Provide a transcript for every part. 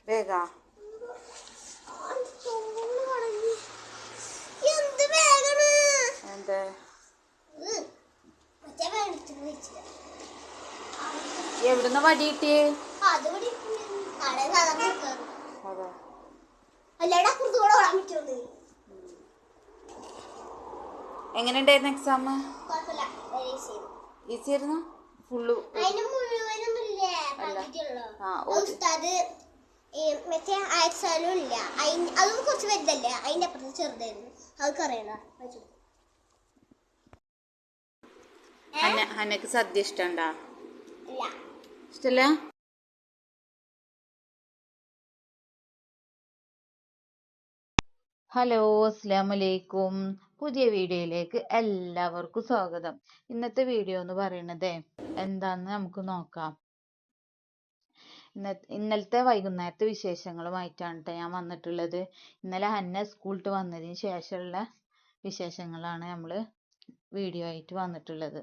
വേഗാ എന്താ എവിടുന്ന വടി കിട്ടിയേ? എങ്ങനെ ഉണ്ടായിരുന്നു എക്സാം? ഈസി ആയിരുന്നു. ഫുള്ള് മറ്റേ അയച്ചാലും ഇല്ല. അതും കുറച്ച് വലുതല്ലേ, അതിന്റെ അപ്പുറത്ത് ചെറുതായിരുന്നു. അതൊക്കെ അറിയണ ഹന്നക്ക് സദ്യ ഇഷ്ടണ്ടാ? ഇഷ്ടല്ല. ഹലോ, അസ്സലാമലൈക്കും. പുതിയ വീഡിയോയിലേക്ക് എല്ലാവർക്കും സ്വാഗതം. ഇന്നത്തെ വീഡിയോ എന്ന് പറയുന്നത് എന്താന്ന് നമുക്ക് നോക്കാം. ഇന്നലത്തെ വൈകുന്നേരത്തെ വിശേഷങ്ങളുമായിട്ടാണ് ഞാൻ വന്നിട്ടുള്ളത്. ഇന്നലെ ഹന്ന സ്കൂളിട്ട് വന്നതിന് ശേഷമുള്ള വിശേഷങ്ങളാണ് നമ്മൾ വീഡിയോ ആയിട്ട് വന്നിട്ടുള്ളത്.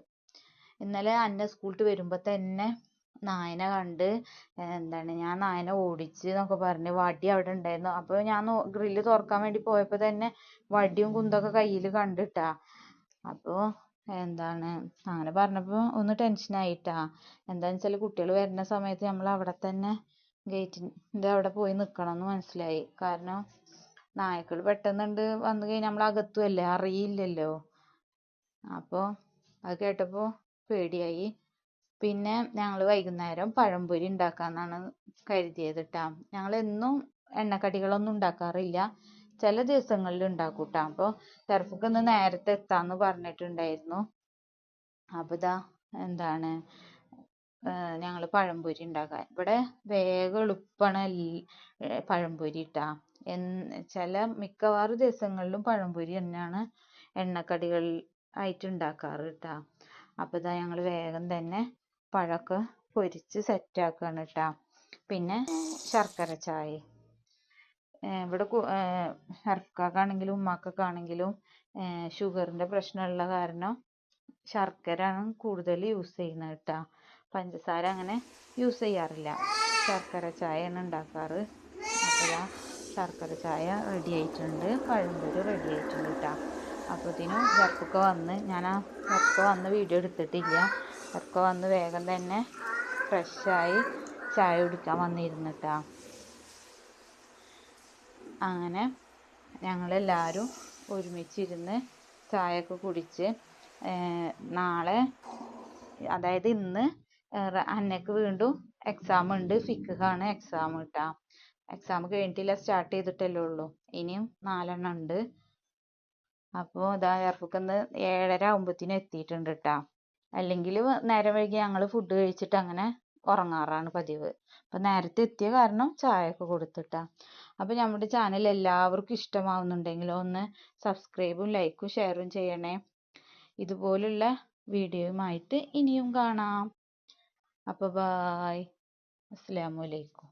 ഇന്നലെ ഹന്ന സ്കൂളിട്ട് വരുമ്പോൾ തന്നെ നായനെ കണ്ട് ഞാൻ നായനെ ഓടിച്ച് എന്നൊക്കെ പറഞ്ഞ് വടി അവിടെ ഉണ്ടായിരുന്നു. അപ്പോൾ ഞാൻ ഗ്രില്ല് തുറക്കാൻ വേണ്ടി പോയപ്പോൾ തന്നെ വടിയും കുന്തൊക്കെ കയ്യിൽ കണ്ടിട്ടാ. അപ്പോൾ അങ്ങനെ പറഞ്ഞപ്പോൾ ഒന്ന് ടെൻഷനായിട്ടാ. എന്താണെന്ന് വെച്ചാൽ കുട്ടികൾ വരുന്ന സമയത്ത് നമ്മൾ അവിടെ തന്നെ ഗേറ്റിൻ്റെ അവിടെ പോയി നിൽക്കണം എന്ന് മനസ്സിലായി. കാരണം നായ്ക്കൾ പെട്ടെന്നുണ്ട് വന്നു കഴിഞ്ഞാൽ നമ്മൾ അകത്തുമല്ലേ, അറിയില്ലല്ലോ. അപ്പോൾ അത് കേട്ടപ്പോൾ പേടിയായി. പിന്നെ ഞങ്ങൾ വൈകുന്നേരം പഴംപൊരി ഉണ്ടാക്കാമെന്നാണ് കരുതിയത് കേട്ടോ. ഞങ്ങൾ എന്നും എണ്ണക്കടികളൊന്നും ഉണ്ടാക്കാറില്ല, ചില ദിവസങ്ങളിൽ ഉണ്ടാക്കും കേട്ടോ. അപ്പോൾ ഷർഫുക്ക് ഒന്ന് നേരത്തെ എത്താമെന്ന് പറഞ്ഞിട്ടുണ്ടായിരുന്നു. അപ്പോൾ ഞങ്ങൾ പഴംപൊരി ഉണ്ടാക്കാൻ ഇവിടെ വേഗം എളുപ്പമാണ് പഴംപൊരി ഇട്ടാ. മിക്കവാറും ദിവസങ്ങളിലും പഴംപൊരി തന്നെയാണ് എണ്ണക്കടികൾ ആയിട്ട് ഉണ്ടാക്കാറ് കേട്ടോ. അപ്പോൾ ഞങ്ങൾ വേഗം തന്നെ പഴമൊക്കെ പൊരിച്ച് സെറ്റാക്കുകയാണ് കേട്ടോ. പിന്നെ ശർക്കര ചായ ഇവിടെ ഷർഫുക്കാണെങ്കിലും ഉമ്മാക്കാണെങ്കിലും ഷുഗറിൻ്റെ പ്രശ്നമുള്ള കാരണം ശർക്കരയാണ് കൂടുതൽ യൂസ് ചെയ്യുന്നത് കേട്ടോ. പഞ്ചസാര അങ്ങനെ യൂസ് ചെയ്യാറില്ല. ശർക്കര ചായയാണ് ഉണ്ടാക്കാറ്. അപ്പോൾ ശർക്കര ചായ റെഡി ആയിട്ടുണ്ട്, പഴംപൊരി റെഡി ആയിട്ടുണ്ട് കേട്ടോ. അപ്പോഴത്തേനും ഷർഫുക്ക വന്ന് ഷർഫുക്ക വന്ന് വീഡിയോ എടുത്തിട്ടില്ല. ഷർഫുക്ക വന്ന് വേഗം തന്നെ ഫ്രഷായി ചായ കുടിക്കാൻ വന്നിരുന്നു കേട്ടോ. അങ്ങനെ ഞങ്ങളെല്ലാവരും ഒരുമിച്ചിരുന്ന് ചായയൊക്കെ കുടിച്ച് നാളെ, അതായത് ഇന്ന് അന്നയ്ക്ക് വീണ്ടും എക്സാം ഉണ്ട്. ഫിഖാണ് എക്സാം കേട്ടോ. എക്സാം കഴിഞ്ഞിട്ടില്ല, സ്റ്റാർട്ട് ചെയ്തിട്ടല്ലേ ഉള്ളൂ. ഇനിയും 4 എണ്ണം ഉണ്ട്. അപ്പോൾ ഷർഫുക്കന്ന് 7:30 ആകുമ്പോഴത്തേനും എത്തിയിട്ടുണ്ട് കേട്ടോ. അല്ലെങ്കിൽ നേരം വൈകി ഞങ്ങൾ ഫുഡ് കഴിച്ചിട്ട് അങ്ങനെ ഉറങ്ങാറാണ് പതിവ്. അപ്പം നേരത്തെ എത്തിയ കാരണം ചായയൊക്കെ കൊടുത്തിട്ടാ. അപ്പോൾ നമ്മുടെ ചാനൽ എല്ലാവർക്കും ഇഷ്ടമാവുന്നുണ്ടെങ്കിൽ ഒന്ന് സബ്സ്ക്രൈബും ലൈക്കും ഷെയറും ചെയ്യണേ. ഇതുപോലുള്ള വീഡിയോയുമായിട്ട് ഇനിയും കാണാം. അപ്പോൾ ബായ്, അസ്സലാമു അലൈക്കും.